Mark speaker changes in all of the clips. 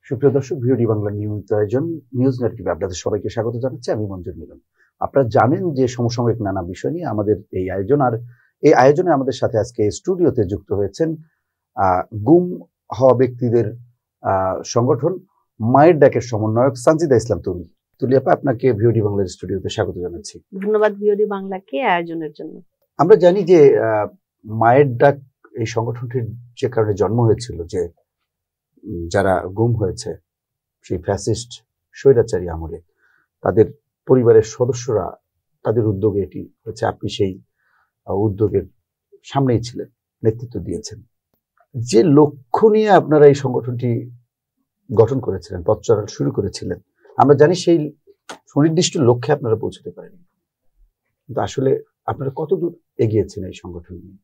Speaker 1: সুপ্রিয় দর্শক, ভিওডি বাংলা নিয়মিত আয়োজন নিউজ নেটওয়ার্কে আপনাদের সবাইকে স্বাগত জানাচ্ছি। আমি মঞ্জুর মিলন। আপনারা জানেন যে সমসাময়িক নানা বিষয় নিয়ে আমাদের এই আয়োজন, আর এই আয়োজনে আমাদের সাথে আজকে স্টুডিওতে যুক্ত হয়েছেন গুম হওয়া ব্যক্তিদের সংগঠন মায়ের ডাকের সমন্বয়ক সানজিদা ইসলাম তুলি। তুলি আপা, আপনাকে ভিওডি বাংলার স্টুডিওতে স্বাগত জানাচ্ছি।
Speaker 2: ধন্যবাদ ভিওডি বাংলাকে আয়োজনের জন্য।
Speaker 1: আমরা জানি যে মায়ের ডাক এই সংগঠনটির যে কারণে জন্ম হয়েছিল, যে যারা গুম হয়েছে সেই ফ্যাসিস্ট স্বৈরাচারী আমলে তাদের পরিবারের সদস্যরা, তাদের উদ্যোগে এটি হয়েছে। আপনি সেই উদ্যোগের সামনেই ছিলেন, নেতৃত্ব দিয়েছেন। যে লক্ষ্য নিয়ে আপনারা এই সংগঠনটি গঠন করেছিলেন, পথ চলা শুরু করেছিলেন, আমরা জানি সেই সুনির্দিষ্ট লক্ষ্যে আপনারা পৌঁছতে পারেনি, কিন্তু আসলে আপনারা কতদূর এগিয়েছেন এই সংগঠন নিয়ে?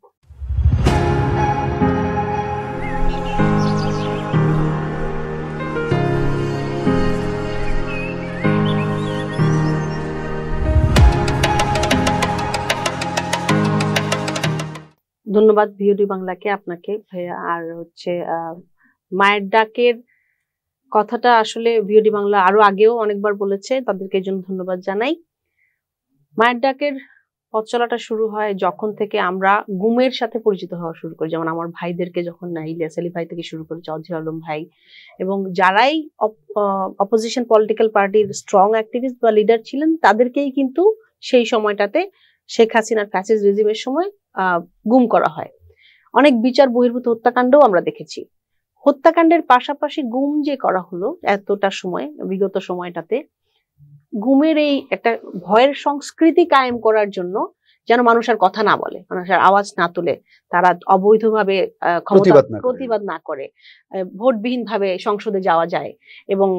Speaker 2: ধন্যবাদ ভিওডি বাংলাকে, আপনাকে ভাইয়া। আর মায়ের ডাকের কথাটা আসলে ভিওডি বাংলা আরো আগেও অনেকবার বলেছে, তাদেরকে এই জন্য ধন্যবাদ জানাই। মায়ের ডাকের পথ চলাটা শুরু হয় যখন থেকে আমরা গুমের সাথে পরিচিত হওয়া শুরু করি। যেমন আমার ভাইদেরকে যখন ইলিয়াস আলী ভাই থেকে শুরু করে চৌধুরী আলম ভাই এবং যারাই অপোজিশন পলিটিক্যাল পার্টির স্ট্রং অ্যাক্টিভিস্ট বা লিডার ছিলেন, তাদেরকেই কিন্তু সেই সময়টাতে শেখ হাসিনার ফ্যাসিস্ট রেজিমের সময় গুম করা হয়। অনেক বিচার বহির্ভূত হত্যাকাণ্ডও আমরা দেখেছি। হত্যাকাণ্ডের পাশাপাশি গুম যে করা হলো এতটা সময়, বিগত সময়টাতে গুমের এই একটা ভয়ের সংস্কৃতি কায়েম করার জন্য, যেন মানুষ আর কথা না বলে, মানুষ আর আওয়াজ না তুলে, তারা অবৈধভাবে প্রতিবাদ না করে, ভোটবিহীন ভাবে সংসদে যাওয়া যায় এবং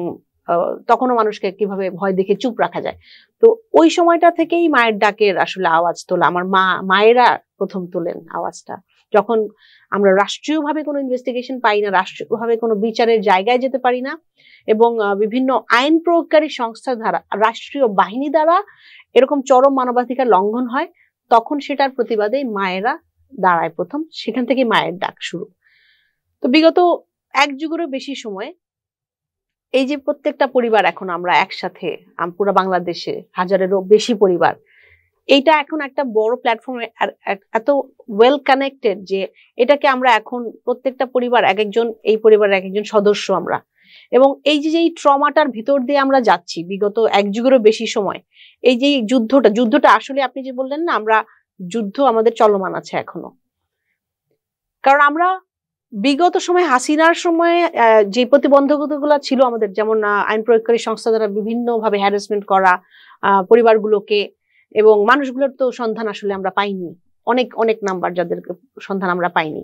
Speaker 2: তখনও মানুষকে কিভাবে ভয় দেখে চুপ রাখা যায়। তো ওই সময়টা থেকেই মায়ের ডাকের আসলে আওয়াজ তোলা, আমার মায়েরা প্রথম তোলেন আওয়াজটা। যখন আমরা রাষ্ট্রীয়ভাবে কোনো ইনভেস্টিগেশন পাই না, রাষ্ট্রীয়ভাবে কোনো বিচারের জায়গায় যেতে পারি না এবং বিভিন্ন আইন প্রয়োগকারী সংস্থা দ্বারা, রাষ্ট্রীয় বাহিনী দ্বারা এরকম চরম মানবাধিকার লঙ্ঘন হয়, তখন সেটার প্রতিবাদে মায়েরা দাঁড়ায় প্রথম। সেখান থেকে মায়ের ডাক শুরু। তো বিগত এক যুগেরও বেশি সময় এই যে প্রত্যেকটা পরিবার এখন আমরা একসাথে, পুরো বাংলাদেশে হাজারেরও বেশি পরিবার, এইটা এখন একটা বড় প্ল্যাটফর্মে এত ওয়েল কানেক্টেড যে এটাকে আমরা এখন প্রত্যেকটা পরিবার এক একজন, এই পরিবারের এক একজন সদস্য আমরা। এবং এই যে এই ট্রমাটার ভিতর দিয়ে আমরা যাচ্ছি বিগত এক যুগেরও বেশি সময়, এই যে যুদ্ধটা আসলে আপনি যে বললেন না, আমরা যুদ্ধ আমাদের চলমান আছে এখনো। কারণ আমরা বিগত সময় হাসিনার সময় যে প্রতিবন্ধকতাগুলো ছিল আমাদের, যেমন আইন প্রয়োগকারী সংস্থা দ্বারা বিভিন্ন ভাবে হ্যারাসমেন্ট করা পরিবারগুলোকে, এবং মানুষগুলোর তো সন্ধান আসলে আমরা পাইনি, অনেক অনেক নাম্বার যাদের সন্ধান আমরা পাইনি।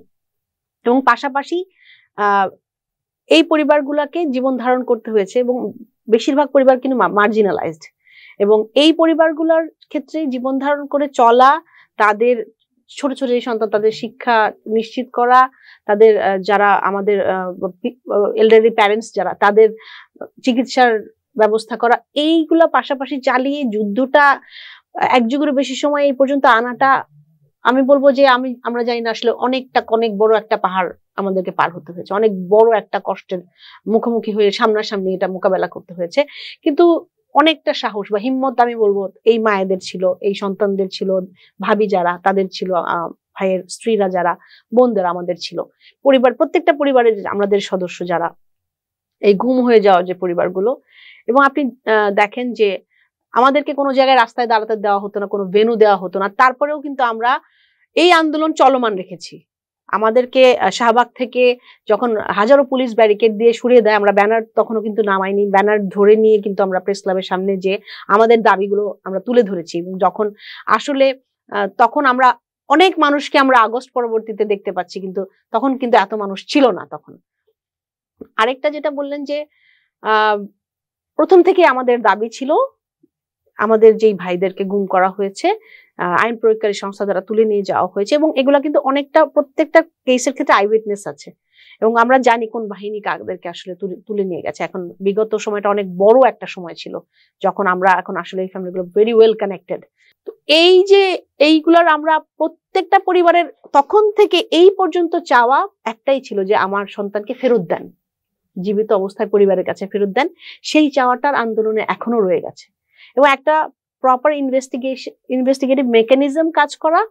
Speaker 2: এবং পাশাপাশি এই পরিবারগুলোকে জীবন ধারণ করতে হয়েছে এবং বেশিরভাগ পরিবার কিন্তু মার্জিনালাইজড, এবং এই পরিবারগুলোর ক্ষেত্রে জীবন ধারণ করে চলা, তাদের ছোট ছোট যে সন্তান, তাদের শিক্ষা নিশ্চিত করা, তাদের যারা আমাদের এল্ডারলি প্যারেন্টস যারা, তাদের চিকিৎসার ব্যবস্থা করা, এইগুলা পাশাপাশি চালিয়ে যুদ্ধটা এক যুগের বেশি সময় এই পর্যন্ত আনাটা, আমি বলবো যে আমরা জানি না আসলে অনেক বড় একটা পাহাড় আমাদেরকে পার হতে হয়েছে, অনেক বড় একটা কষ্টের মুখোমুখি হয়ে সামনাসামনি এটা মোকাবেলা করতে হয়েছে। কিন্তু অনেকটা সাহস বা হিম্মত আমি বলবো এই মায়েদের ছিল, এই সন্তানদের ছিল, ভাবি যারা তাদের ছিল, ভাইয়ের স্ত্রীরা যারা, বোনদের আমাদের ছিল, পরিবার, প্রত্যেকটা পরিবারের আমাদের সদস্য যারা এই গুম হয়ে যাওয়া যে পরিবারগুলো। এবং আপনি দেখেন যে আমাদেরকে কোনো জায়গায় রাস্তায় দাঁড়াতে দেওয়া হতো না, কোনো ভেন্যু দেওয়া হতো না, তারপরেও কিন্তু আমরা এই আন্দোলন চলমান রেখেছি। আমাদেরকে শাহবাগ থেকে যখন হাজারো পুলিশ ব্যারিকেড দিয়ে সরিয়ে দেয়, আমরা ব্যানার তখনও কিন্তু নামাইনি, ব্যানার ধরে নিয়ে কিন্তু আমরা প্রেস ক্লাবের সামনে যে আমাদের দাবিগুলো আমরা তুলে ধরেছি। এবং যখন আসলে তখন আমরা অনেক মানুষকে আমরা আগস্ট পরবর্তীতে দেখতে পাচ্ছি, কিন্তু তখন কিন্তু এত মানুষ ছিল না তখন। আরেকটা যেটা বললেন যে প্রথম থেকে আমাদের দাবি ছিল, আমাদের যেই ভাইদেরকে গুম করা হয়েছে আইন প্রয়োগকারী সংস্থা দ্বারা তুলে নিয়ে যাওয়া হয়েছে, এবং এগুলা কিন্তু অনেকটা, প্রত্যেকটা কেসের ক্ষেত্রে আই উইটনেস আছে এবং আমরা জানি কোন বাহিনী কাদেরকে আসলে তুলে নিয়ে গেছে। এখন বিগত সময়টা অনেক বড় একটা সময় ছিল যখন আমরা এখন আসলে এই ফ্যামিলিগুলো ভেরি ওয়েল কানেক্টেড। তো এই যে এইগুলার আমরা প্রত্যেকটা পরিবারের তখন থেকে এই পর্যন্ত চাওয়া একটাই ছিল যে আমার সন্তানকে ফেরত দেন, জীবিত অবস্থায় পরিবারের কাছে ফেরত দেন, সেই চাওয়াটার আন্দোলনে এখনো রয়ে গেছে। এবং একটা প্রপার ইনভেস্টিগেটিভ মেকানিজম কাজ করা,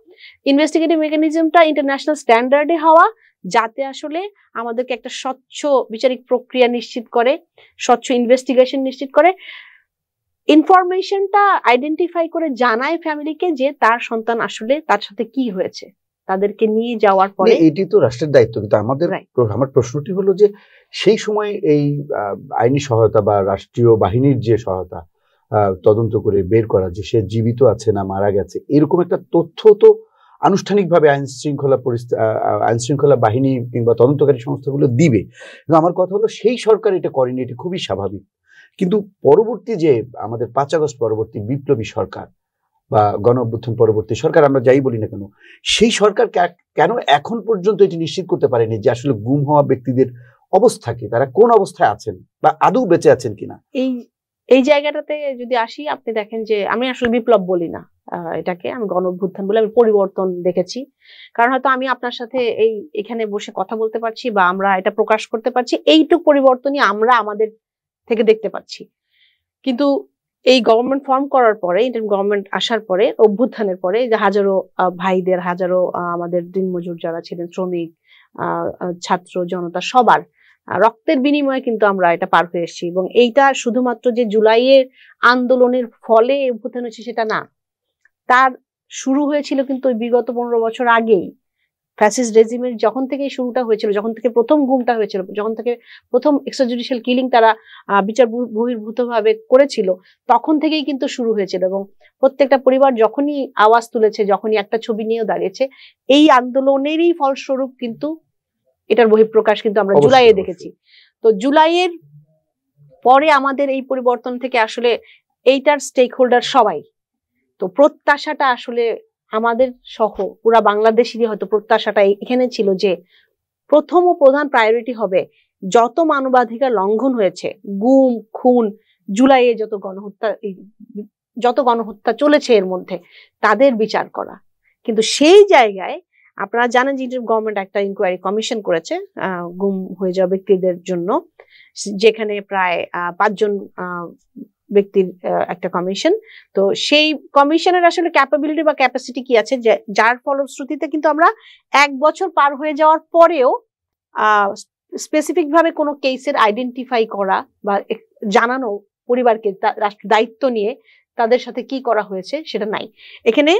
Speaker 2: ইনভেস্টিগেটিভ মেকানিজমটা ইন্টারন্যাশনাল স্ট্যান্ডার্ডে হওয়া, যাতে আসলে আমাদেরকে একটা স্বচ্ছ বিচারিক প্রক্রিয়া নিশ্চিত করে, স্বচ্ছ ইনভেস্টিগেশন নিশ্চিত করে, ইনফরমেশনটা আইডেন্টিফাই করে জানায় ফ্যামিলিকে যে তার সন্তান আসলে তার সাথে কি হয়েছে, তাদেরকে নিয়ে যাওয়ার পরে।
Speaker 1: এটি তো রাষ্ট্রের দায়িত্ব, কিন্তু আমার প্রশ্নটি হলো যে সেই সময় এই আইনি সহায়তা বা রাষ্ট্রীয় বাহিনীর যে সহায়তা, তদন্ত করে বের করা যে সে জীবিত আছে না মারা গেছে, এরকম একটা তথ্য তো আনুষ্ঠানিকভাবে আইন শৃঙ্খলা বাহিনী কিংবা তদন্তকারী সংস্থাগুলো দিবে। কিন্তু আমার কথা হলো সেই সরকার এটা করেনি, এটি খুবই স্বাভাবিক। কিন্তু পরবর্তী যে আমাদের 5 আগস্ট পরবর্তী বিপ্লবী সরকার বা গণ অভ্যুত্থান পরবর্তী সরকার, আমরা যাই বলি না কেন, সেই সরকার কেন এখন পর্যন্ত এটি নিশ্চিত করতে পারেনি যে আসলে গুম হওয়া ব্যক্তিদের অবস্থা কি, তারা কোন অবস্থায় আছেন বা আদৌ বেঁচে আছেন কিনা।
Speaker 2: এই জায়গাটাতে যদি আসি, আপনি দেখেন যে আমি আসলে বিপ্লব বলি না এটাকে, আমি গণ অভ্যুত্থান বলে, আমি পরিবর্তন দেখেছি। কারণ হয়তো আমি আপনার সাথে এখানে বসে কথা বলতে পারছি বা আমরা এটা প্রকাশ করতে পারছি, এইটুকু পরিবর্তনই আমরা আমাদের থেকে দেখতে পাচ্ছি। কিন্তু এই গভর্নমেন্ট ফর্ম করার পরে, ইন্টারিম গভর্নমেন্ট আসার পরে, অভ্যুত্থানের পরে যে হাজারো ভাইদের, হাজারো আমাদের দিনমজুর যারা ছিলেন, শ্রমিক, ছাত্র জনতা, সবার রক্তের বিনিময়ে কিন্তু আমরা এটা পার হয়ে এসেছি। এবং এইটা শুধুমাত্র যে জুলাইয়ের আন্দোলনের ফলে অভ্যুত্থান হয়েছে সেটা না, তার শুরু হয়েছিল কিন্তু বিগত 15 বছর আগেই। ফ্যাসিস্ট রেজিমের যখন থেকে শুরুটা হয়েছিল, যখন থেকে প্রথম গুমটা হয়েছিল, যখন থেকে প্রথম এক্সট্রাজুডিশিয়াল কিলিং তারা বিচার বহির্ভূত ভাবে করেছিল, তখন থেকেই কিন্তু শুরু হয়েছিল। এবং প্রত্যেকটা পরিবার যখনই আওয়াজ তুলেছে, যখনই একটা ছবি নিয়েও দাঁড়িয়েছে, এই আন্দোলনেরই ফলস্বরূপ কিন্তু এটার বহিঃপ্রকাশ কিন্তু আমরা জুলাইয়ে দেখেছি। তো জুলাইয়ের পরে আমাদের এই পরিবর্তন থেকে আসলে এইটার স্টেক হোল্ডার সবাই। তো প্রত্যাশাটা আসলে আমাদের সহ পুরা বাংলাদেশেরই হয়তো প্রত্যাশাটা এখানে ছিল যে প্রথম ও প্রধান প্রায়োরিটি হবে যত মানবাধিকার লঙ্ঘন হয়েছে, গুম, খুন, জুলাইয়ে যত গণহত্যা চলেছে এর মধ্যে, তাদের বিচার করা। কিন্তু সেই জায়গায় আপনারা জানেন যে গভর্নমেন্ট একটা ইনকোয়ারি কমিশন করেছে গুম হয়ে যাওয়া ব্যক্তিদের জন্য, যেখানে প্রায় 5 জন ব্যক্তির একটা কমিশন। তো সেই কমিশনের আসলে ক্যাপাবিলিটি বা ক্যাপাসিটি কি আছে, যার ফলশ্রুতিতে কিন্তু আমরা 1 বছর পার হয়ে যাওয়ার পরেও স্পেসিফিক ভাবে কোনো কেসের আইডেন্টিফাই করা বা জানানো পরিবারকে দায়িত্ব নিয়ে তাদের সাথে কি করা হয়েছে সেটা নাই। এখানে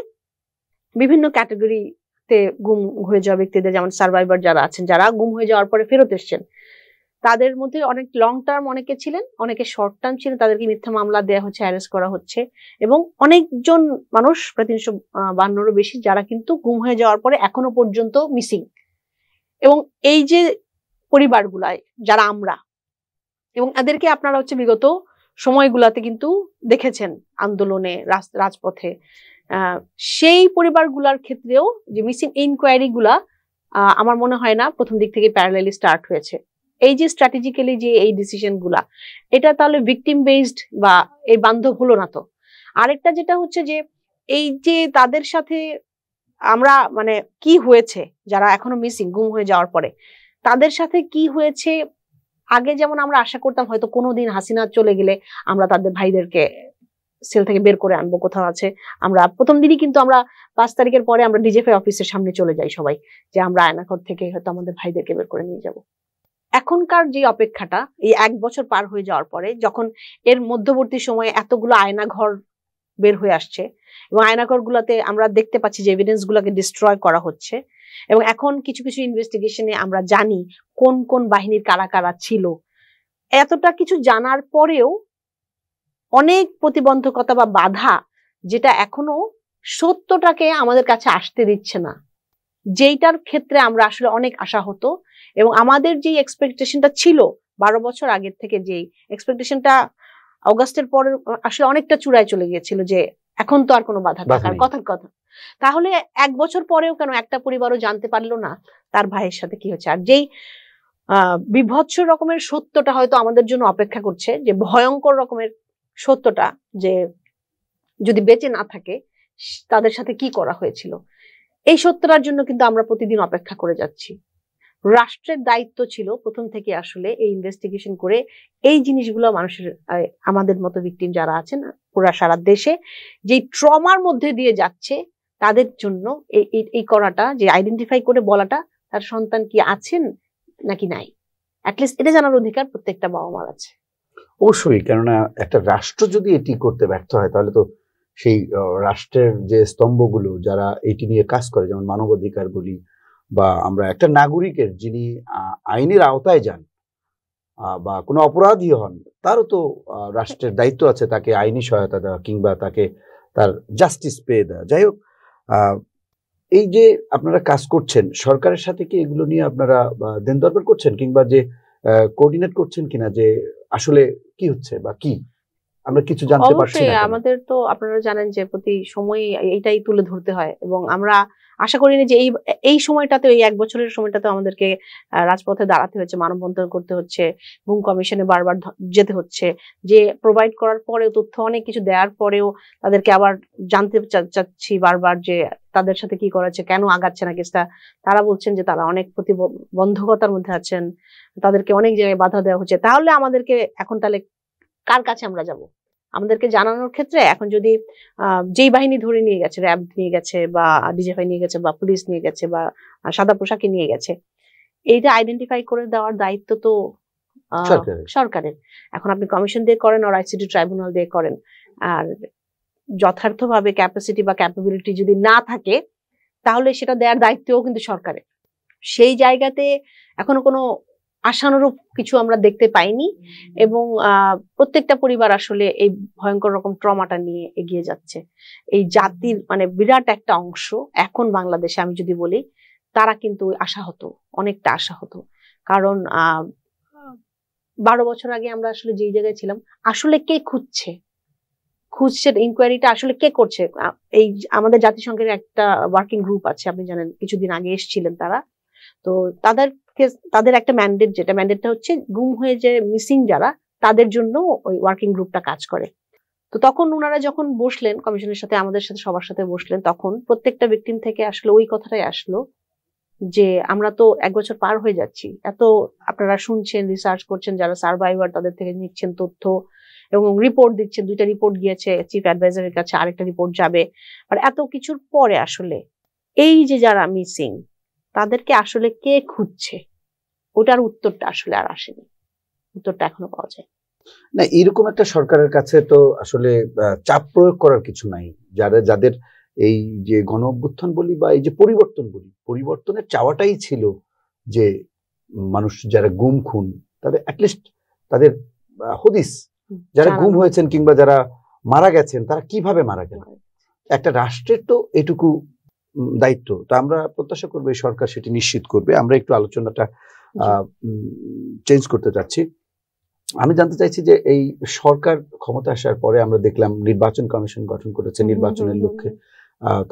Speaker 2: বিভিন্ন ক্যাটাগরিতে গুম হয়ে যাওয়া ব্যক্তিদের, যেমন সার্ভাইভার যারা আছেন, যারা গুম হয়ে যাওয়ার পরে ফেরত এসছেন, তাদের মধ্যে অনেক লং টার্ম অনেকে ছিলেন, অনেকে শর্ট টার্ম ছিলেন, তাদেরকে মিথ্যা মামলা দেওয়া হচ্ছে, অ্যারেস্ট করা হচ্ছে। এবং অনেকজন মানুষ, প্রায় 352-রও বেশি, যারা কিন্তু গুম হয়ে যাওয়ার পরে এখনো পর্যন্ত মিসিং। এবং এই যে পরিবারগুলায় যারা আমরা, এবং এদেরকে আপনারা হচ্ছে বিগত সময়গুলাতে কিন্তু দেখেছেন আন্দোলনে, রাজপথে, সেই পরিবারগুলার ক্ষেত্রেও যে মিসিং ইনকোয়ারি গুলা আমার মনে হয় না প্রথম দিক থেকে প্যারালালি স্টার্ট হয়েছে। এই যে স্ট্র্যাটেজিক্যালি যে এই ডিসিশন গুলা, এটা তাহলে ভিকটিম বেসড বা এই বান্ধব হলো না। তো আরেকটা যেটা হচ্ছে যে এই যে তাদের সাথে আমরা মানে কি হয়েছে, যারা এখনো মিসিং, গুম হয়ে যাওয়ার পরে তাদের সাথে কি হয়েছে, আগে যেমন আমরা আশা করতাম হয়তো কোনোদিন হাসিনা চলে গেলে আমরা তাদের ভাইদেরকে সেল থেকে বের করে আনবো, কোথাও আছে। আমরা প্রথম দিনই কিন্তু আমরা 5 তারিখের পরে আমরা ডিজিএফআই অফিসের সামনে চলে যাই সবাই, যে আমরা আয়নাঘর থেকে হয়তো আমাদের ভাইদেরকে বের করে নিয়ে যাব। এখনকার যে অপেক্ষাটা, এই 1 বছর পার হয়ে যাওয়ার পরে, যখন এর মধ্যবর্তী সময়ে এতগুলো আয়নাঘর বের হয়ে আসছে এবং আয়নাঘর গুলাতে আমরা দেখতে পাচ্ছি যে এভিডেন্স গুলাকে ডিস্ট্রয় করা হচ্ছে, এবং এখন কিছু কিছু ইনভেস্টিগেশনে আমরা জানি কোন কোন বাহিনীর কারা কারা ছিল, এতটা কিছু জানার পরেও অনেক প্রতিবন্ধকতা বা বাধা, যেটা এখনো সত্যটাকে আমাদের কাছে আসতে দিচ্ছে না, যেইটার ক্ষেত্রে আমরা আসলে অনেক আশা হতো। এবং আমাদের যে এক্সপেকটেশনটা ছিল 12 বছর আগের থেকে, যে এক্সপেকটেশনটা অগাস্টের পরে আসলে অনেকটা চূড়ায় চলে গিয়েছিল, যে এখন তো আর কোনো বাধা থাকার কথার কথা। তাহলে 1 বছর পরেও কেন একটা পরিবারও জানতে পারলো না তার ভাইয়ের সাথে কি হচ্ছে? আর যেই বিভৎস রকমের সত্যটা হয়তো আমাদের জন্য অপেক্ষা করছে, যে ভয়ঙ্কর রকমের সত্যটা, যে যদি বেঁচে না থাকে তাদের সাথে কি করা হয়েছিল, এই সত্যটার জন্য কিন্তু আমরা প্রতিদিন অপেক্ষা করে যাচ্ছি। রাষ্ট্রের দায়িত্ব ছিল প্রথম থেকে আসলে এই ইনভেস্টিগেশন করে এই জিনিসগুলো মানুষের, আমাদের মতো ভিকটিম যারা আছেন পুরা সারা দেশে যে ট্রমার মধ্যে দিয়ে যাচ্ছে তাদের জন্য এই করাটা, যে আইডেন্টিফাই করে বলাটা তার সন্তান কি আছেন নাকি নাই, অ্যাটলিস্ট এটা জানার অধিকার প্রত্যেকটা বাবা মার আছে।
Speaker 1: অবশ্যই, কেননা একটা রাষ্ট্র যদি এটি করতে ব্যর্থ হয় তাহলে তো সেই রাষ্ট্রের যে স্তম্ভগুলো যারা এটি নিয়ে কাজ করে, যেমন মানবাধিকার বলি বা আমরা একটা নাগরিকের যিনি আইনের আওতায় যান বা কোনো অপরাধী হন, তারও তো রাষ্ট্রের দায়িত্ব আছে তাকে আইনি সহায়তা দেওয়া কিংবা তাকে তার জাস্টিস পেয়ে দেওয়া। যাই হোক, এই যে আপনারা কাজ করছেন সরকারের সাথে, কি এগুলো নিয়ে আপনারা দেন দরবার করছেন কিংবা যে কোঅর্ডিনেট করছেন কিনা যে আসলে কি হচ্ছে বা কি আমরা কিছু জানতে পারছি না?
Speaker 2: আমাদের তো আপনারা জানেন যে প্রতি সময় এইটাই তুলে ধরতে হয় এবং আমরা আশা করিনি যে এই সময়টাতে, এই 1 বছরের সময়টাতে আমাদেরকে রাজপথে দাঁড়াতে হচ্ছে, মানববন্ধন করতে হচ্ছে, গুম কমিশনে বারবার যেতে হচ্ছে, যে প্রোভাইড করার পরেও তথ্য অনেক কিছু দেওয়ার পরেও তাদেরকে আবার জানতে চাচ্ছি বারবার যে তাদের সাথে কি করেছে, কেন আগাচ্ছে না কেসটা। তারা বলছেন যে তারা অনেক প্রতিবন্ধকতার মধ্যে আছেন, তাদেরকে অনেক জায়গায় বাধা দেওয়া হচ্ছে। তাহলে আমাদেরকে এখন তাহলে কার কাছে আমরা যাব? আমাদেরকে জানানোর ক্ষেত্রে এখন যদি যেই বাহিনী ধরে নিয়ে গেছে, র্যাব নিয়ে গেছে বা ডিজিএফআই নিয়ে গেছে বা পুলিশ নিয়ে গেছে বা সাদা পোশাকে নিয়ে গেছে, এইটা আইডেন্টিফাই করে দেওয়ার দায়িত্ব তো সরকারের। এখন আপনি কমিশন দিয়ে করেন আর আইসিটি ট্রাইব্যুনাল দিয়ে করেন, আর যথার্থভাবে ক্যাপাসিটি বা ক্যাপাবিলিটি যদি না থাকে তাহলে সেটা দেওয়ার দায়িত্বও কিন্তু সরকারের। সেই জায়গাতে এখনো কোনো আশানুরূপ কিছু আমরা দেখতে পাইনি এবং প্রত্যেকটা পরিবার আসলে এই ভয়ঙ্কর রকম ট্রমাটা নিয়ে এগিয়ে যাচ্ছে। এই জাতির মানে বিরাট একটা অংশ এখন বাংলাদেশে আমি যদি বলি, তারা কিন্তু আশাহত, অনেকটা আশাহত। কারণ 12 বছর আগে আমরা আসলে যেই জায়গায় ছিলাম, আসলে কে খুঁজছে ইনকোয়ারিটা আসলে কে করছে? এই আমাদের জাতিসংঘের একটা ওয়ার্কিং গ্রুপ আছে, আপনি জানেন, কিছুদিন আগে এসেছিলেন তারা। তো তাদের একটা ম্যান্ডেট, যেটা ম্যান্ডেটটা হচ্ছে গুম হয়ে যে মিসিং যারা, তাদের জন্য ওই ওয়ার্কিং গ্রুপটা কাজ করে। তো তখন ওনারা যখন বসলেন কমিশনের সাথে, আমাদের সাথে সবার সাথে বসলেন, তখন প্রত্যেকটা ভিকটিম থেকে আসলে ওই কথাটাই আসলো যে আমরা তো 1 বছর পার হয়ে যাচ্ছি, এত আপনারা শুনছেন, রিসার্চ করছেন, যারা সার্ভাইভার তাদের থেকে নিচ্ছেন তথ্য এবং রিপোর্ট দিচ্ছেন। 2টা রিপোর্ট গিয়েছে চিফ অ্যাডভাইজারের কাছে, আরেকটা রিপোর্ট যাবে। আর এত কিছুর পরে আসলে এই যে যারা মিসিং, তাদেরকে আসলে কে খুঁজছে, ওটার উত্তরটা আসলে আর আসেনি, উত্তরটা এখনো পাওয়া যায়
Speaker 1: না। এরকম একটা সরকারের কাছে তো আসলে চাপ প্রয়োগ করার কিছু নাই। যাদের এই যে গণ অভ্যুত্থান বলি বা এই যে পরিবর্তন বলি, পরিবর্তনের চাওয়াটাই ছিল যে মানুষ যারা গুম খুন, তাদের অ্যাটলিস্ট তাদের হদিস, যারা গুম হয়েছেন কিংবা যারা মারা গেছেন, তারা কিভাবে মারা গেল, একটা রাষ্ট্রের তো এটুকু দায়িত্ব। তো আমরা প্রত্যাশা করবো এই সরকার সেটি নিশ্চিত করবে। আমরা একটু আলোচনাটা চেঞ্জ করতে চাচ্ছি। আমি জানতে চাইছি যে এই সরকার ক্ষমতা আসার পরে আমরা দেখলাম নির্বাচন কমিশন গঠন করেছে নির্বাচনের লক্ষ্যে,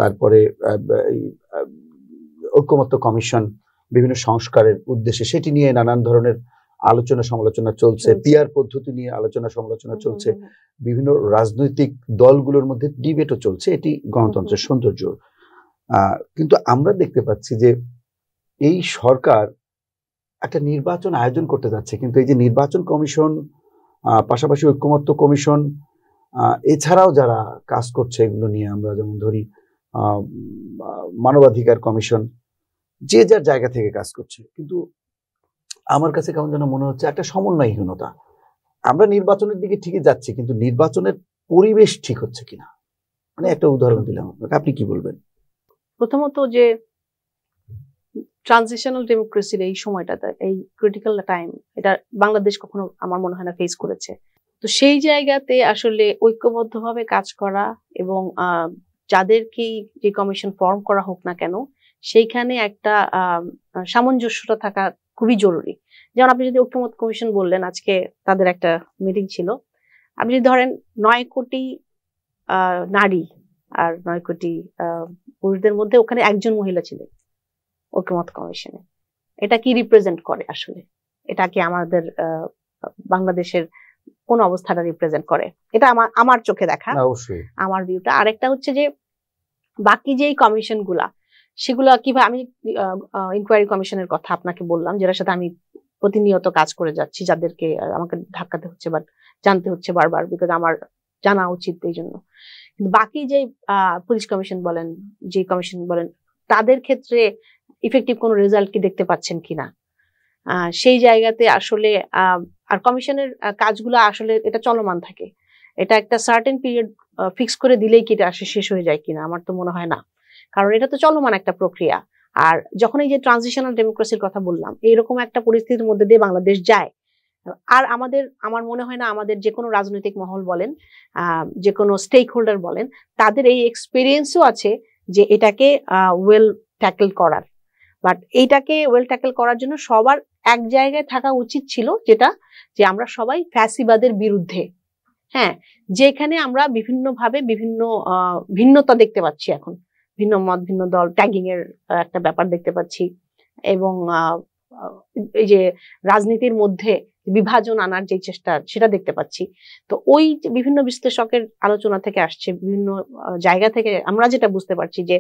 Speaker 1: তারপরে ঐকমত্য কমিশন বিভিন্ন সংস্কারের উদ্দেশ্যে, সেটি নিয়ে নানান ধরনের আলোচনা সমালোচনা চলছে, পিআর পদ্ধতি নিয়ে আলোচনা সমালোচনা চলছে, বিভিন্ন রাজনৈতিক দলগুলোর মধ্যে ডিবেটও চলছে। এটি গণতন্ত্রের সৌন্দর্য। কিন্তু আমরা দেখতে পাচ্ছি যে এই সরকার একটা নির্বাচন আয়োজন করতে যাচ্ছে, কিন্তু এই যে নির্বাচন কমিশন, পাশাপাশি ঐকমত্য কমিশন, এছাড়াও যারা কাজ করছে এগুলো নিয়ে, আমরা যেমন ধরি মানবাধিকার কমিশন, যে যার জায়গা থেকে কাজ করছে, কিন্তু আমার কাছে কেমন যেন মনে হচ্ছে একটা সমন্বয়হীনতা। আমরা নির্বাচনের দিকে ঠিকই যাচ্ছি, কিন্তু নির্বাচনের পরিবেশ ঠিক হচ্ছে কিনা। মানে একটা উদাহরণ দিলাম আপনাকে, আপনি কি বলবেন?
Speaker 2: প্রথমত যে ট্রানজিশনাল ডেমোক্রেসির এই সময়টাতে, এই ক্রিটিক্যাল টাইম, এটা বাংলাদেশ কখনো আমার মনে হয় না ফেস করেছে। তো সেই জায়গাতে আসলে ঐক্যবদ্ধভাবে কাজ করা এবং যাদেরকেই যে কমিশন ফর্ম করা হোক না কেন, সেইখানে একটা সামঞ্জস্যতা থাকা খুবই জরুরি। যেমন আপনি যদি ঐক্যমত্য কমিশন বললেন, আজকে তাদের একটা মিটিং ছিল, আপনি যদি ধরেন 9 কোটি নারী আর 9 কোটি পুরুষদের মধ্যে ওখানে একজন মহিলা ছিলেন ঐকমত্য কমিশনে, এটা কি রিপ্রেজেন্ট করে আসলে? এটা কি আমাদের বাংলাদেশের কোন অবস্থাটা রিপ্রেজেন্ট করে? এটা আমার চোখে দেখা, আমার ভিউটা। আরেকটা হচ্ছে যে বাকি যেই কমিশন গুলা, সেগুলো কিভাবে, আমি ইনকোয়ারি কমিশনের কথা আপনাকে বললাম, যেটার সাথে আমি প্রতিনিয়ত কাজ করে যাচ্ছি, যাদেরকে আমাকে ধাক্কাতে হচ্ছে বা জানতে হচ্ছে বারবার, বিকজ আমার জানা উচিত এই জন্য। কিন্তু বাকি যে পুলিশ কমিশন বলেন, যে কমিশন বলেন, তাদের ক্ষেত্রে ইফেক্টিভ কোনো রেজাল্ট কি দেখতে পাচ্ছেন কিনা, সেই জায়গাতে আসলে আর কমিশনের কাজগুলো আসলে এটা চলমান থাকে। এটা একটা সার্টেন পিরিয়ড ফিক্স করে দিলেই কি এটা শেষ হয়ে যায় কিনা, আমার তো মনে হয় না, কারণ এটা তো চলমান একটা প্রক্রিয়া। আর যখন এই যে ট্রানজিশনাল ডেমোক্রেসির কথা বললাম, এইরকম একটা পরিস্থিতির মধ্যে দিয়ে বাংলাদেশ যায়, আর আমার মনে হয় না আমাদের যে কোনো রাজনৈতিক মহল বলেন, যে কোনো স্টেক হোল্ডার বলেন, তাদের এই এক্সপিরিয়েন্সও আছে যে এটাকে ওয়েল ট্যাকেল করার। বাট এইটাকে ওয়েল ট্যাকেল করার জন্য সবার এক জায়গায় থাকা উচিত ছিল, যেটা যে আমরা সবাই ফ্যাসিবাদের বিরুদ্ধে। হ্যাঁ, যেখানে আমরা বিভিন্নভাবে বিভিন্ন ভিন্নতা দেখতে পাচ্ছি, এখন ভিন্ন মত ভিন্ন দল ট্যাগিং এর একটা ব্যাপার দেখতে পাচ্ছি, এবং এই যে রাজনীতির মধ্যে বিভাজন আনার যে চেষ্টা, সেটা দেখতে পাচ্ছি। তো ওই বিভিন্ন বিশ্লেষকের আলোচনা থেকে আসছে, বিভিন্ন জায়গা থেকে আমরা যেটা বুঝতে পারছি যে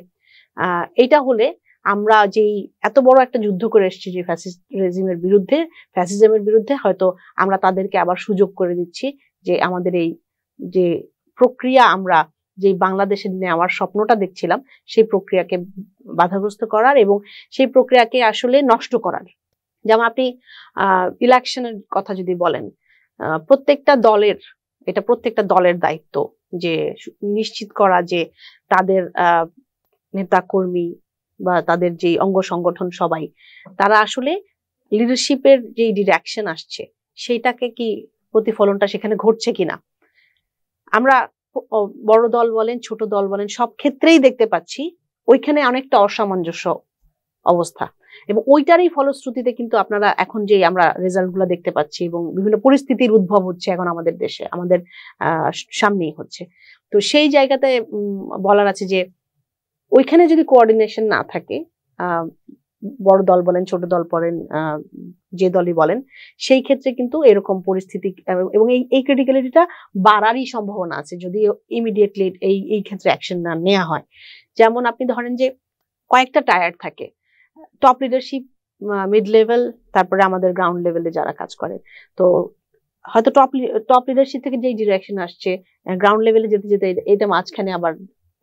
Speaker 2: এটা হলে আমরা যেই এত বড় একটা যুদ্ধ করে এসেছি যে ফ্যাসিজমের বিরুদ্ধে, হয়তো আমরা তাদেরকে আবার সুযোগ করে দিচ্ছি যে আমাদের এই যে প্রক্রিয়া, আমরা যে বাংলাদেশে নেওয়ার স্বপ্নটা দেখছিলাম, সেই প্রক্রিয়াকে বাধাগ্রস্ত করার এবং সেই প্রক্রিয়াকে আসলে নষ্ট করার। যেমন আপনি ইলেকশনের কথা যদি বলেন, প্রত্যেকটা দলের দায়িত্ব যে নিশ্চিত করা যে তাদের নেতা কর্মী বা তাদের যে অঙ্গ সংগঠন সবাই, তারা আসলে লিডারশিপের যে ডিরেকশন আসছে, সেইটাকে কি প্রতিফলনটা সেখানে ঘটছে কিনা। আমরা বড় দল বলেন, ছোট দল বলেন, সব ক্ষেত্রেই দেখতে পাচ্ছি ওইখানে অনেকটা অসামঞ্জস্য অবস্থা, এবং ওইটারই ফলশ্রুতিতে কিন্তু আপনারা এখন যে আমরা রেজাল্ট গুলো দেখতে পাচ্ছি এবং বিভিন্ন পরিস্থিতির উদ্ভব হচ্ছে এখন আমাদের দেশে, আমাদের সামনেই হচ্ছে। তো সেই জায়গাতে বলার আছে যে ওইখানে যদি কোঅর্ডিনেশন না থাকে, বড় দল বলেন, ছোট দল বলেন, যে দলই বলেন, সেই ক্ষেত্রে কিন্তু এরকম পরিস্থিতি এবং এই ক্রিটিক্যালিটিটা বাড়ারই সম্ভাবনা আছে যদি ইমিডিয়েটলি এই ক্ষেত্রে অ্যাকশন না নেওয়া হয়। যেমন আপনি ধরেন যে কয়েকটা টায়ার থাকে, টপ লিডারশিপ, মিড লেভেল, তারপরে আমাদের গ্রাউন্ড লেভেলে যারা কাজ করে। তো হয়তো টপ লিডারশিপ থেকে যেই ডিরেকশন আসছে, গ্রাউন্ড লেভেলে যেতে যেতে এটা মাঝখানে আবার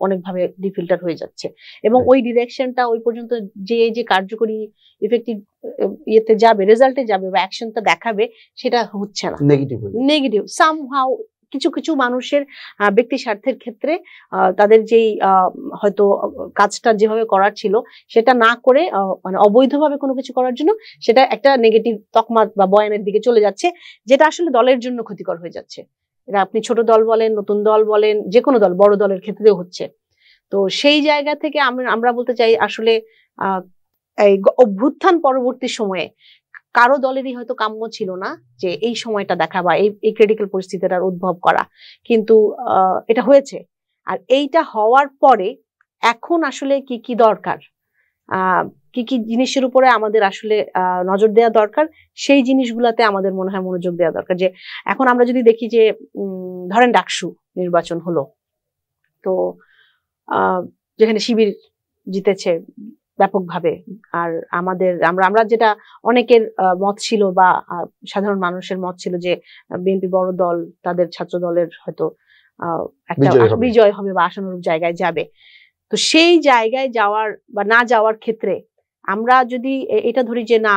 Speaker 2: অনেকভাবে ডিফিল্টার হয়ে যাচ্ছে, এবং ওই ডিরেকশনটা ওই পর্যন্ত যে কার্যকরী ইফেক্টিভ ইয়েতে যাবে, রেজাল্টে যাবে বা অ্যাকশনটা দেখাবে, সেটা হচ্ছে না, নেগেটিভ সামহাউ। কিছু কিছু মানুষের ব্যক্তি স্বার্থের ক্ষেত্রে তাদের যেই হয়তো কাজটা যেভাবে করার ছিল সেটা না করে মানে অবৈধভাবে কোনো কিছু করার জন্য সেটা একটা নেগেটিভ তকমা বা বয়ানের দিকে চলে যাচ্ছে, যেটা আসলে দলের জন্য ক্ষতিকর হয়ে যাচ্ছে। এটা আপনি ছোট দল বলেন, নতুন দল বলেন, যে কোনো দল, বড় দলের ক্ষেত্রেও হচ্ছে। তো সেই জায়গা থেকে আমরা বলতে চাই আসলে এই অভ্যুত্থান পরবর্তী সময়ে কারো দলেরই হয়তো কাম্য ছিল না যে এই সময়টা দেখা বা এই ক্রিটিক্যাল পরিস্থিতিটার উদ্ভব করা, কিন্তু এটা হয়েছে। আর এইটা হওয়ার পরে এখন আসলে কি কি দরকার, কি কি জিনিসের উপরে আমাদের আসলে নজর দেওয়া দরকার, সেই জিনিসগুলাতে আমাদের মনে হয় মনোযোগ দেওয়া দরকার। যে এখন আমরা যদি দেখি যে ধরেন ডাকসু নির্বাচন হলো, তো যেখানে শিবির জিতেছে ব্যাপকভাবে, আর আমরা যেটা অনেকের মত ছিল বা সাধারণ মানুষের মত ছিল যে বিএনপি বড় দল, তাদের ছাত্র দলের হয়তো একটা বিজয় হবে বা আশানুরূপ জায়গায় যাবে। তো সেই জায়গায় যাওয়ার বা না যাওয়ার ক্ষেত্রে আমরা যদি এটা ধরি যে না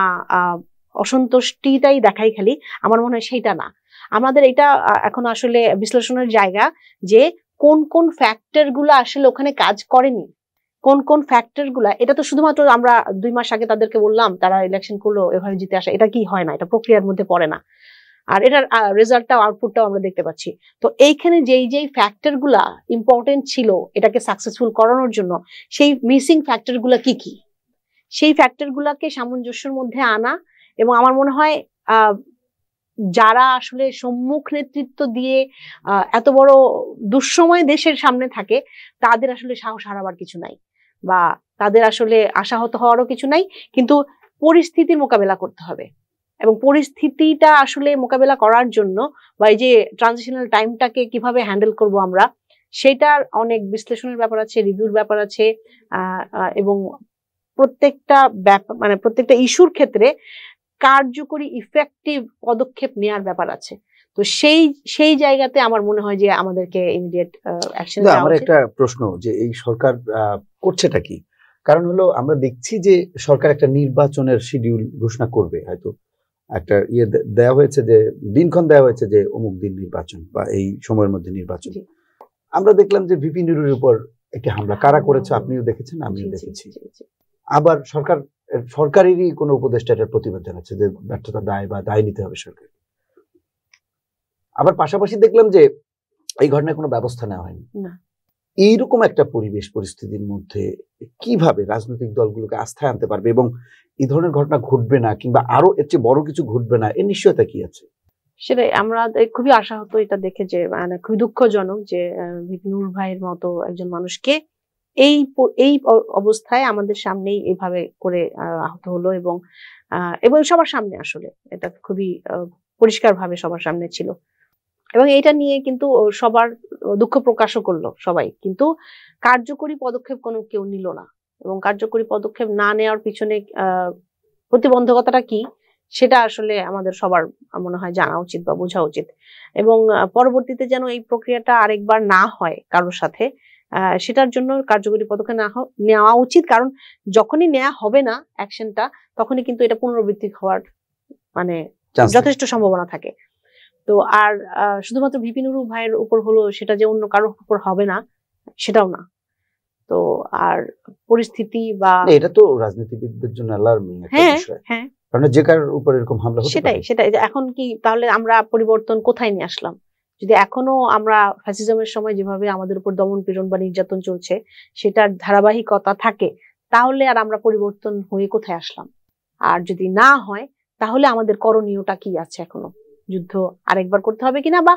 Speaker 2: অসন্তুষ্টিটাই দেখাই খালি, আমার মনে হয় সেইটা না। আমাদের এটা এখন আসলে বিশ্লেষণের জায়গা যে কোন কোন ফ্যাক্টর গুলো আসলে ওখানে কাজ করেনি, কোন কোন ফ্যাক্টর গুলা। এটা তো শুধুমাত্র আমরা 2 মাস আগে তাদেরকে বললাম তারা ইলেকশন করলো এভাবে জিতে আসা, এটা কি হয় না, এটা প্রক্রিয়ার মধ্যে পড়ে না, আর এটার রেজাল্টটাও আউটপুটটাও আমরা দেখতে পাচ্ছি। তো এইখানে যেই ফ্যাক্টর গুলা ইম্পর্টেন্ট ছিল এটাকে সাকসেসফুল করানোর জন্য, সেই মিসিং ফ্যাক্টর গুলা কি কি, সেই ফ্যাক্টর গুলাকে সামঞ্জস্যের মধ্যে আনা। এবং আমার মনে হয় যারা আসলে সম্মুখ নেতৃত্ব দিয়ে এত বড় দুঃসময় দেশের সামনে থাকে, তাদের আসলে সাহস হারাবার কিছু নাই বা তাদের আসলে আশাহত হওয়ারও কিছু নাই, কিন্তু পরিস্থিতির মোকাবেলা করতে হবে। এবং পরিস্থিতিটা আসলে মোকাবেলা করার জন্য বা এই যে ট্রানজিশনাল টাইমটাকে কিভাবে হ্যান্ডেল করব আমরা, সেটার অনেক বিশ্লেষণের ব্যাপার আছে, রিভিউর ব্যাপার আছে, এবং প্রত্যেকটা ব্যাপার মানে প্রত্যেকটা ইস্যুর ক্ষেত্রে কার্যকরী ইফেক্টিভ পদক্ষেপ নেওয়ার ব্যাপার আছে। তো সেই জায়গাতে আমার মনে হয় যে আমাদেরকে ইমিডিয়েট অ্যাকশন নেওয়া উচিত।
Speaker 1: আমার একটা প্রশ্ন যে এই সরকার করছেটা কি? কারণ হলো আমরা দেখছি যে সরকার একটা নির্বাচনের শিডিউল ঘোষণা করবে, হয়তো একটা দেওয়া হয়েছে যে দিনক্ষণ দেওয়া হয়েছে যে অমুক দিন নির্বাচন বা এই সময়ের মধ্যে নির্বাচন। আমরা দেখলাম যে ভিপি নুরুর উপর একটি হামলা কারা করেছে, আপনিও দেখেছেন, আমিও দেখেছি। আবার সরকারেরই কোনো উপদেষ্টা এটার প্রতিবাদ জানাচ্ছে যে ব্যর্থতা দায় বা দায় নিতে হবে সরকার। আবার পাশাপাশি দেখলাম যে এই ঘটনায় কোনো ব্যবস্থা নেওয়া হয়নি। এইরকম একটা পরিস্থিতির মধ্যে কিভাবে রাজনৈতিক দলগুলোকে আস্থায় আনতে পারবে এবং এই ধরনের ঘটনা ঘটবে না কিংবা আরো এর চেয়ে বড় কিছু ঘটবে না, এর নিশ্চয়তা কি আছে?
Speaker 2: সেটাই আমরা খুবই আশাহত এটা দেখে, যে মানে খুবই দুঃখজনক যে ভিপি নূর ভাইয়ের মতো একজন মানুষকে এই অবস্থায় আমাদের সামনেই এভাবে করে আহত হলো এবং সবার সামনে, আসলে এটা খুবই পরিষ্কারভাবে সবার সামনে ছিল এবং এটা নিয়ে কিন্তু সবার দুঃখ প্রকাশও করলো সবাই, কিন্তু কার্যকরী পদক্ষেপ কেউ নিল না। এবং কার্যকরী পদক্ষেপ না নেওয়ার পিছনে প্রতিবন্ধকতাটা কি সেটা আসলে আমাদের সবার মনে হয় জানা উচিত বা বোঝা উচিত, এবং পরবর্তীতে যেন এই প্রক্রিয়াটা আরেকবার না হয় কারোর সাথে, সেটার জন্য কার্যকরী পদক্ষেপ নেওয়া উচিত। কারণ যখনই নেওয়া হবে না অ্যাকশনটা, তখনই কিন্তু এটা পুনরাবৃত্তি হওয়ার মানে যথেষ্ট সম্ভাবনা থাকে। তো আর শুধুমাত্র ভিপি নুরু ভাইয়ের উপর হলো সেটা যে অন্য কারোর উপর হবে না সেটাও না। তো আর পরিস্থিতি বা
Speaker 1: এটা তো রাজনীতিবিদদের জন্য অ্যালার্মিং একটা বিষয়।
Speaker 2: হ্যাঁ,
Speaker 1: কারণ যে কারোর উপর এরকম হামলা হতে পারে।
Speaker 2: সেটাই এখন কি তাহলে আমরা পরিবর্তন কোথায় নিয়ে আসলাম? যদি এখনো আমরা ফ্যাসিজমের সময় যেভাবে আমাদের উপর দমন পীড়ন বা নির্যাতন চলছে সেটার ধারাবাহিকতা থাকে, তাহলে আর আমরা পরিবর্তন হয়ে কোথায় আসলাম? আর যদি না হয় তাহলে আমাদের করণীয়টা কি আছে? এখনো যুদ্ধ আরেকবার করতে হবে কিনা, বা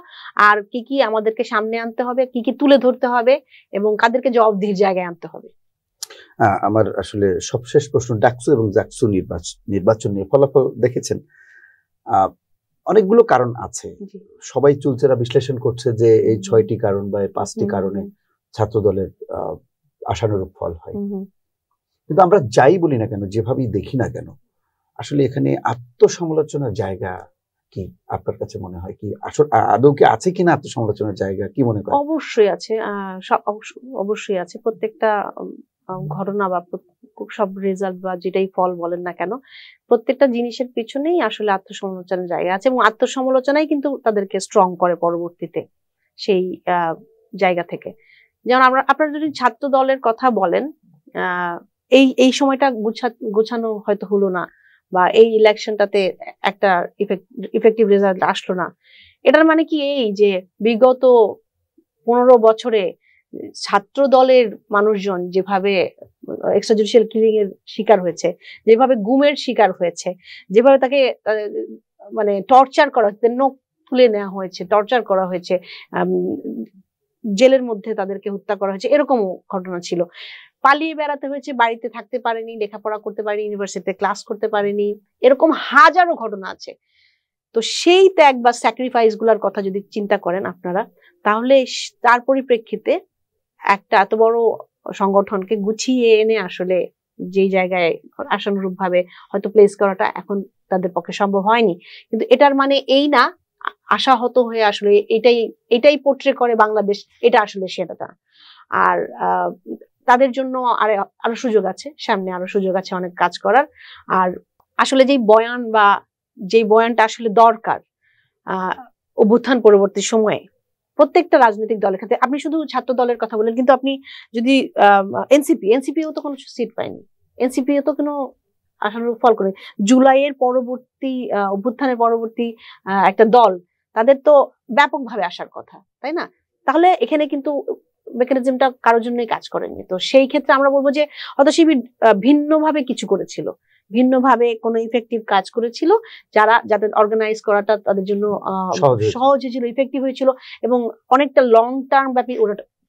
Speaker 2: আর কি আমাদেরকে সামনে আনতে হবে, কি তুলে ধরতে হবে এবং কাদেরকে জবাবদিহির জায়গায় আনতে হবে?
Speaker 1: আমার আসলে সবশেষ প্রশ্ন, ডাকসু এবং জাকসু নির্বাচন নিয়ে ফলাফল দেখেছেন। অনেকগুলো কারণ আছে, সবাই চুলচেরা বিশ্লেষণ করছে যে এই 6টি কারণ বা 5টি কারণে ছাত্র দলের আশানুরূপ ফল হয়। কিন্তু আমরা যাই বলি না কেন, যেভাবেই দেখি না কেন, আসলে এখানে আত্মসমালোচনার জায়গা কি আপনার কাছে মনে হয়? কি আদৌ কি আছে কিনা আত্মসমালোচনার জায়গা, কি মনে করেন?
Speaker 2: অবশ্যই আছে, অবশ্যই আছে। প্রত্যেকটা ঘটনা বা সব রেজাল্ট বা যেটাই ফল বলেন না কেন, প্রত্যেকটা জিনিসের পিছনেই আসলে আত্মসমালোচনার জায়গা আছে এবং আত্মসমালোচনাই কিন্তু তাদেরকে স্ট্রং করে পরবর্তীতে সেই জায়গা থেকে। যেমন আপনারা যদি ছাত্র দলের কথা বলেন, এই সময়টা গোছানো হয়তো হলো না বা এই ইলেকশনটাতে একটা ইফেক্টিভ রেজাল্ট আসলো না, এটার মানে কি এই যে বিগত 15 বছরে ছাত্র দলের মানুষজন যেভাবে এক্সট্রাজুডিশিয়াল কিলিং এর শিকার হয়েছে, যেভাবে গুমের শিকার হয়েছে, যেভাবে তাকে মানে টর্চার করা হয়েছে, নখ তুলে নেওয়া হয়েছে, টর্চার করা হয়েছে, জেলের মধ্যে তাদেরকে হত্যা করা হয়েছে, এরকমও ঘটনা ছিল। পালিয়ে বেড়াতে হয়েছে, বাড়িতে থাকতে পারেনি, লেখাপড়া করতে পারেনি, ইউনিভার্সিটিতে ক্লাস করতে পারেনি, এরকম হাজারো ঘটনা আছে। তো সেই ত্যাগ বা স্যাক্রিফাইস গুলার কথা যদি চিন্তা করেন আপনারা, তাহলে তার পরিপ্রেক্ষিতে একটা এত বড় সংগঠনকে গুছিয়ে এনে আসলে যেই জায়গায় আশানুরূপ ভাবে হয়তো প্লেস করাটা এখন তাদের পক্ষে সম্ভব হয়নি। কিন্তু এটার মানে এই না আশাহত হয়ে আসলে এটাই পোট্রে করে বাংলাদেশ, এটা আসলে সেটা না। আর তাদের জন্য আরো সুযোগ আছে, সামনে আরো সুযোগ আছে অনেক কাজ করার। আর আসলে যেই বয়ানটা আসলে দরকার অভ্যুত্থান পরবর্তী সময়ে প্রত্যেকটা রাজনৈতিক দলের ক্ষেত্রে, আপনি শুধু ছাত্র দলের কথা বলেন, কিন্তু আপনি যদি এনসিপিও তো কোনো সিট পায়নি, এনসিপিও তো কোনো আশানুরূপ ফল করে। জুলাইয়ের পরবর্তী অভ্যুত্থানের পরবর্তী একটা দল, তাদের তো ব্যাপকভাবে আসার কথা, তাই না? তাহলে এখানে কিন্তু মেকানিজমটা কারোর জন্যই কাজ করেনি। তো সেই ক্ষেত্রে আমরা বলবো যে হয়তো শিবির ভিন্নভাবে কিছু করেছিল, ভিন্নভাবে কোনো ইফেক্টিভ কাজ করেছিল, যাদের অর্গানাইজ করাটা তাদের জন্য সহজ হয়েছিল, ইফেক্টিভ হয়েছিল এবং অনেকটা লং টার্ম ব্যাপী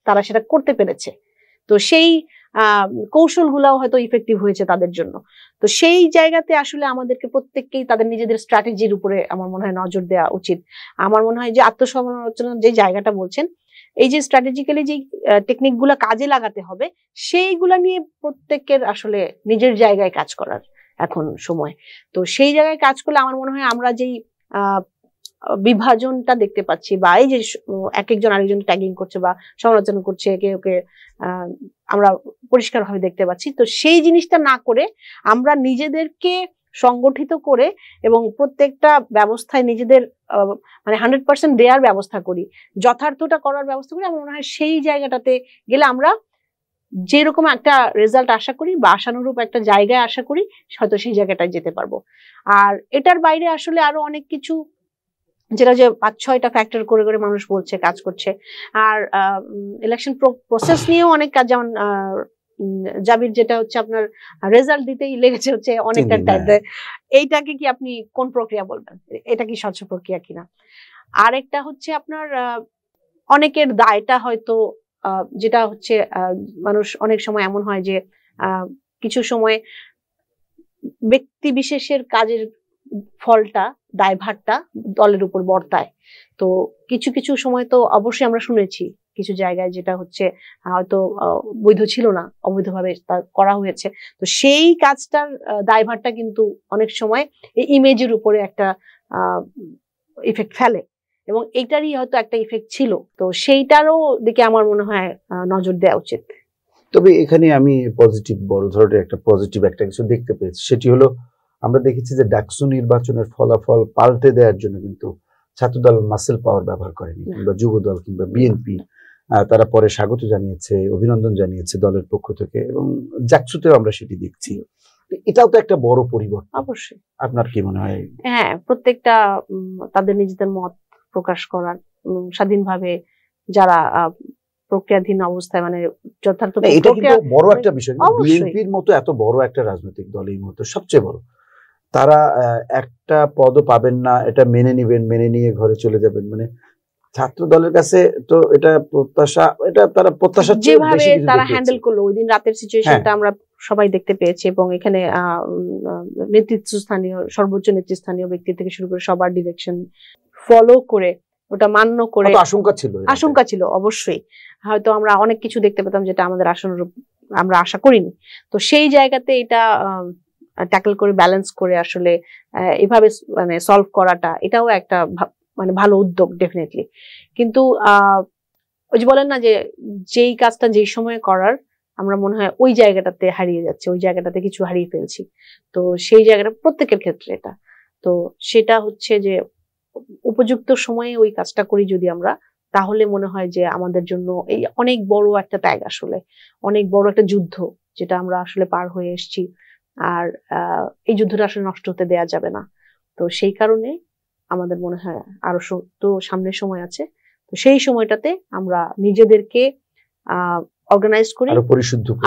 Speaker 2: তারা সেটা করতে পেরেছে। তো সেই কৌশলগুলাও হয়তো ইফেক্টিভ হয়েছে তাদের জন্য। তো সেই জায়গাতে আসলে আমাদেরকে প্রত্যেককেই তাদের নিজেদের স্ট্র্যাটেজির উপরে আমার মনে হয় নজর দেওয়া উচিত। আমার মনে হয় যে আত্মসমালোচনার যে জায়গাটা বলছেন, এই যে স্ট্র্যাটেজিক্যালি যে টেকনিক গুলা কাজে লাগাতে হবে সেইগুলা নিয়ে প্রত্যেকের আসলে নিজের জায়গায় কাজ করার এখন সময়। তো সেই জায়গায় কাজ করলে আমার মনে হয় আমরা যেই বিভাজনটা দেখতে পাচ্ছি বা এই যে এক একজন আরেকজন ট্যাগিং করছে বা সমালোচনা করছে একে ওকে আমরা পরিষ্কারভাবে দেখতে পাচ্ছি। তো সেই জিনিসটা না করে আমরা নিজেদেরকে সংগঠিত করে এবং প্রত্যেকটা ব্যবস্থায় নিজেদের মানে 100% দেওয়ার ব্যবস্থা করি, যথার্থটা করার ব্যবস্থা করি। আমার মনে হয় সেই জায়গাটাতে গেলে আমরা যেরকম একটা রেজাল্ট আশা করি বা আশানুরূপ একটা জায়গায় আশা করি হয়তো সেই জায়গাটায় যেতে পারবো। আর এটার বাইরে আসলে আরো অনেক কিছু যেটা যে 5-6টা ফ্যাক্টর করে করে মানুষ বলছে কাজ করছে। আর ইলেকশন প্রসেস নিয়েও অনেক কাজ, যেমন জাবির যেটা হচ্ছে আপনার রেজাল্ট দিতেই লেগেছে হচ্ছে অনেকটা টাইম। এইটাকে কি আপনি কোন প্রক্রিয়া বলবেন, এটা কি স্বচ্ছ প্রক্রিয়া কিনা? আরেকটা হচ্ছে আপনার অনেকের দায়টা হয়তো যেটা হচ্ছে মানুষ অনেক সময় এমন হয় যে কিছু সময় ব্যক্তি বিশেষের কাজের ফলটা দায়ভারটা দলের উপর বর্তায়। তো কিছু কিছু সময় তো অবশ্যই আমরা শুনেছি কিছু জায়গায় যেটা হচ্ছে হয়তো বৈধ ছিল না, অবৈধভাবে তা করা হয়েছে। তো সেই কাজটার দায়ভারটা কিন্তু অনেক সময় এই ইমেজের উপরে একটা ইফেক্ট ফেলে এবং এইটারই হয়তো একটা ইফেক্ট ছিল। তো সেইটারও দিকে আমার মনে হয় নজর দেওয়া উচিত।
Speaker 1: তবে এখানে আমি পজিটিভ, বড় ধরনের একটা পজিটিভ একটা কিছু দেখতে পেয়েছি। সেটি হলো আমরা দেখেছি যে ডাকসু নির্বাচনের ফলাফল পাল্টে দেওয়ার জন্য কিন্তু ছাত্রদল মাসেল পাওয়ার ব্যবহার করেনি, কিংবা যুবদল কিংবা বিএনপি তারা পরে স্বাগত জানিয়েছে, অভিনন্দন জানিয়েছে দলের পক্ষ থেকে, এবং জাকসুতেও আমরা সেটি দেখছি। এটাও তো একটা বড় পরিবর্তন।
Speaker 2: অবশ্যই।
Speaker 1: আপনার কি মনে হয়?
Speaker 2: হ্যাঁ, প্রত্যেকটা তাদের নিজেদের মত প্রকাশ করার স্বাধীনভাবে যারা প্রক্রিয়াধীন অবস্থায় মানে যথার্থ
Speaker 1: এটা কিন্তু বড় একটা বিষয়। বিএনপির মতো এত বড় একটা রাজনৈতিক দল, এই মুহূর্তে সবচেয়ে বড়, তারা একটা পদও পাবেন না, এটা মেনে নিবেন, মেনে নিয়ে ঘরে চলে যাবেন, মানে ছাত্র দলের কাছে তো এটা প্রত্যাশা, এটা তারা প্রত্যাশা
Speaker 2: যেভাবে তারা হ্যান্ডেল করলো ওই দিন রাতের সিচুয়েশনটা আমরা সবাই দেখতে পেয়েছি। এবং এখানে নেতৃত্বস্থানীয় সর্বোচ্চ নেতৃস্থানীয় ব্যক্তি থেকে শুরু করে সবার ডিরেকশন ফলো করে ওটা মান্য করে, আশঙ্কা ছিল অবশ্যই, হয়তো আমরা অনেক কিছু দেখতে পেতাম যেটা আমাদের আশানুরূপ আমরা আশা করিনি। তো সেই জায়গাতে এটা ট্যাকল করে ব্যালেন্স করে আসলে এভাবে মানে সলভ করাটা এটাও একটা মানে ভালো উদ্যোগ ডেফিনেটলি। কিন্তু ওই যে বলেন না যে যেই কাজটা যেই সময়ে করার, আমরা মনে হয় ওই জায়গাটাতে হারিয়ে যাচ্ছে, ওই জায়গাটাতে কিছু হারিয়ে ফেলছি। তো সেই জায়গাটা প্রত্যেকের ক্ষেত্রে এটা, তো সেটা হচ্ছে যে উপযুক্ত সময়ে ওই কাজটা করি যদি আমরা, তাহলে মনে হয় যে আমাদের জন্য এই অনেক বড় একটা ত্যাগ, আসলে অনেক বড় একটা যুদ্ধ যেটা আমরা আসলে পার হয়ে এসেছি। আর এই যুদ্ধটা আসলে নষ্ট হতে দেয়া যাবে না। তো সেই কারণে আমাদের মনে হয় আরো তো সামনের সময় আছে, তো সেই সময়টাতে আমরা নিজেদেরকে অর্গানাইজ করি,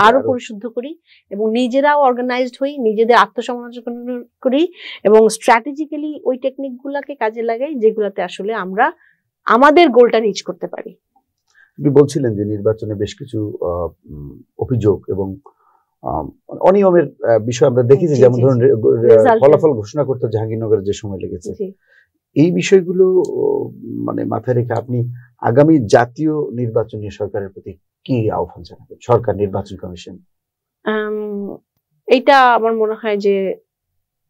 Speaker 2: আরো পরিশুদ্ধ করি এবং নিজেরাও অর্গানাইজড হই, নিজেদের আত্মসমালোচনা করি এবং স্ট্র্যাটেজিক্যালি ওই টেকনিক গুলাকে কাজে লাগাই যেগুলাতে আসলে আমরা আমাদের গোলটা রিচ করতে পারি।
Speaker 1: আপনি বলছিলেন যে নির্বাচনে বেশ কিছু অভিযোগ এবং অনিয়মের বিষয় আমরা দেখেছি, যেমন ধরুন ফলাফল ঘোষণা করতে জাহাঙ্গীরনগরে যে সময় লেগেছে, এই বিষয়গুলো মানে মাথায় রেখে আপনি আগামী জাতীয় নির্বাচনী সরকারের প্রতি কি আহ্বান জানাবেন, সরকার নির্বাচন কমিশন?
Speaker 2: এইটা আমার মনে হয় যে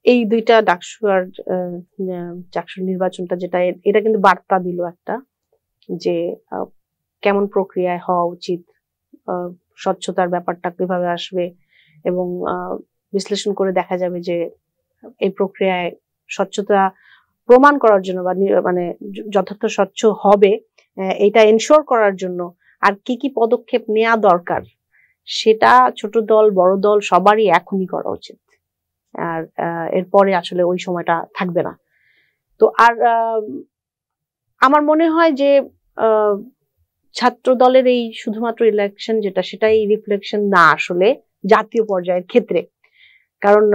Speaker 2: এই দুইটা ডাকসু আর জাকসুর নির্বাচনটা যেটা, এটা কিন্তু বার্তা দিল একটা যে কেমন প্রক্রিয়ায় হওয়া উচিত, স্বচ্ছতার ব্যাপারটা কিভাবে আসবে এবং বিশ্লেষণ করে দেখা যাবে যে এই প্রক্রিয়ায় স্বচ্ছতা প্রমাণ করার জন্য বা মানে যথার্থ স্বচ্ছ হবে এটা এনশোর করার জন্য আর কি কি পদক্ষেপ নেওয়া দরকার, সেটা ছোট দল বড় দল সবারই এখনই করা উচিত। আর এরপরে আসলে ওই সময়টা থাকবে না। তো আর আমার মনে হয় যে ছাত্র দলের এই শুধুমাত্র ইলেকশন যেটা, সেটাই রিফ্লেকশন না আসলে জাতীয় পর্যায়ের ক্ষেত্রে, কারণ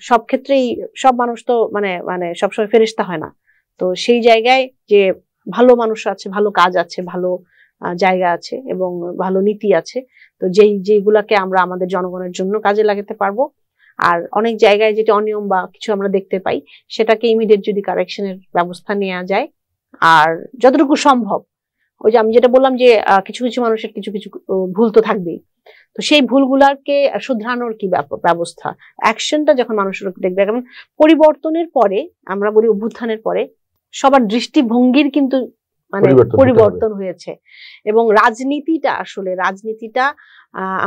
Speaker 2: সব ক্ষেত্রেই সব মানুষ তো মানে মানে সবসময় ফেরেশতা হয় না। তো সেই জায়গায় যে ভালো মানুষ আছে, ভালো কাজ আছে, ভালো জায়গা আছে এবং ভালো নীতি আছে, তো যেগুলাকে আমরা আমাদের জনগণের জন্য কাজে লাগাতে পারবো। আর অনেক জায়গায় যেটা অনিয়ম বা কিছু আমরা দেখতে পাই, সেটাকে ইমিডিয়েট যদি কারেকশনের ব্যবস্থা নেওয়া যায় আর যতটুকু সম্ভব ওই যে আমি যেটা বললাম যে কিছু কিছু মানুষের কিছু কিছু ভুল তো থাকবেই, তো সেই ভুলগুলাকে শুধরানোর কি ব্যবস্থা, অ্যাকশনটা যখন মানুষের দেখবে। কারণ পরিবর্তনের পরে, আমরা বলি অভ্যুত্থানের পরে, সবার দৃষ্টিভঙ্গির কিন্তু মানে পরিবর্তন হয়েছে। এবং রাজনীতিটা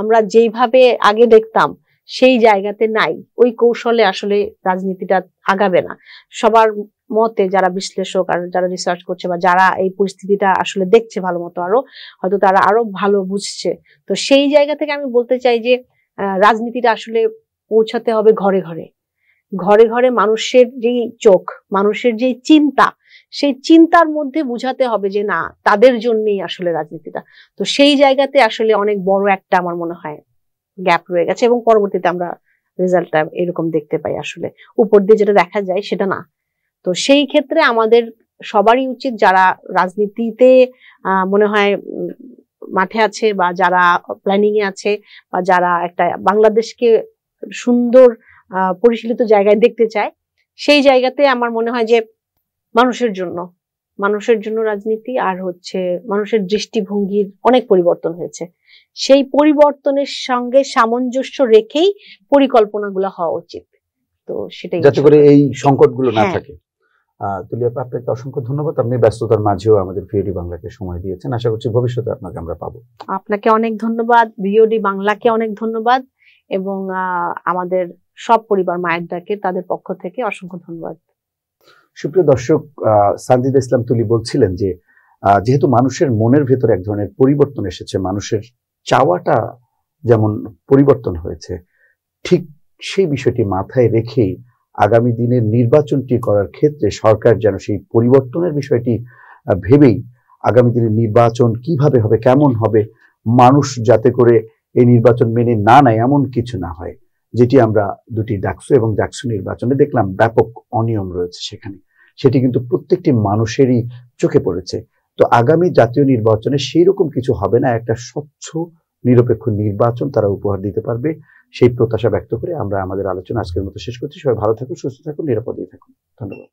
Speaker 2: আমরা যেইভাবে আগে দেখতাম সেই জায়গাতে নাই, ওই কৌশলে আসলে রাজনীতিটা আগাবে না। সবার মতে, যারা বিশ্লেষক আর যারা রিসার্চ করছে বা যারা এই পরিস্থিতিটা আসলে দেখছে ভালো মতো, আরো হয়তো তারা আরো ভালো বুঝছে। তো সেই জায়গা থেকে আমি বলতে চাই যে রাজনীতিটা আসলে পৌঁছাতে হবে ঘরে ঘরে, ঘরে ঘরে। মানুষের যেই চোখ, মানুষের যেই চিন্তা, সেই চিন্তার মধ্যে বুঝাতে হবে যে না, তাদের জন্যই আসলে রাজনীতিটা। তো সেই জায়গাতে আসলে অনেক বড় একটা আমার মনে হয় গ্যাপ রয়ে গেছে, এবং পরবর্তীতে আমরা রেজাল্টটা এরকম দেখতে পাই। আসলে উপর দিয়ে যেটা দেখা যায় সেটা না। তো সেই ক্ষেত্রে আমাদের সবারই উচিত, যারা রাজনীতিতে মনে হয় মাঠে আছে, বা যারা প্ল্যানিং এ আছে, বা যারা একটা বাংলাদেশকে সুন্দর পরিশীলিত জায়গায় দেখতে চায়, সেই জায়গাতে আমার মনে হয় যে মানুষের জন্য রাজনীতি, আর হচ্ছে মানুষের দৃষ্টিভঙ্গির অনেক পরিবর্তন হয়েছে। সেই পরিবর্তনের সঙ্গে সামঞ্জস্য রেখেই পরিকল্পনাগুলো হওয়া উচিত। তো সেটাই,
Speaker 1: যাতে করে এই সংকটগুলো না থাকে। তুলি আপা, আপনাকে অসংখ্য ধন্যবাদ। আপনি ব্যস্ততার মাঝেও আমাদের ভিওডি বাংলাকে সময় দিয়েছেন। আশা করছি ভবিষ্যতে আপনাকে আমরা পাবো।
Speaker 2: আপনাকে অনেক ধন্যবাদ, ভিওডি বাংলাকে অনেক ধন্যবাদ, এবং আমাদের সব পরিবার মায়ের ডাকে তাদের পক্ষ থেকে অসংখ্য ধন্যবাদ।
Speaker 1: সুপ্রিয় দর্শক, সানজিদা ইসলাম তুলি বলছিলেন যে যেহেতু মানুষের মনের ভেতরে এক ধরনের পরিবর্তন এসেছে, মানুষের চাওয়াটা যেমন পরিবর্তন হয়েছে, ঠিক সেই বিষয়টি মাথায় রেখেই আগামী দিনের নির্বাচনটি করার ক্ষেত্রে সরকার যেন সেই পরিবর্তনের বিষয়টি ভেবেই আগামী দিনের নির্বাচন কিভাবে হবে, কেমন হবে, মানুষ যাতে করে এই নির্বাচন মেনে না নেয় এমন কিছু না হয়, যেটি আমরা দুটি ডাকসু এবং ডাকসু নির্বাচনে দেখলাম ব্যাপক অনিয়ম রয়েছে সেখানে, সেটি কিন্তু প্রত্যেকটি মানুষেরই চোখে পড়েছে। তো আগামী জাতীয় নির্বাচনে সেই রকম কিছু হবে না, একটা স্বচ্ছ নিরপেক্ষ নির্বাচন তারা উপহার দিতে পারবে, সেই প্রত্যাশা ব্যক্ত করে আমরা আমাদের আলোচনা আজকের মতো শেষ করছি। সবাই ভালো থাকুন, সুস্থ থাকুন, নিরাপদেই থাকুন। ধন্যবাদ।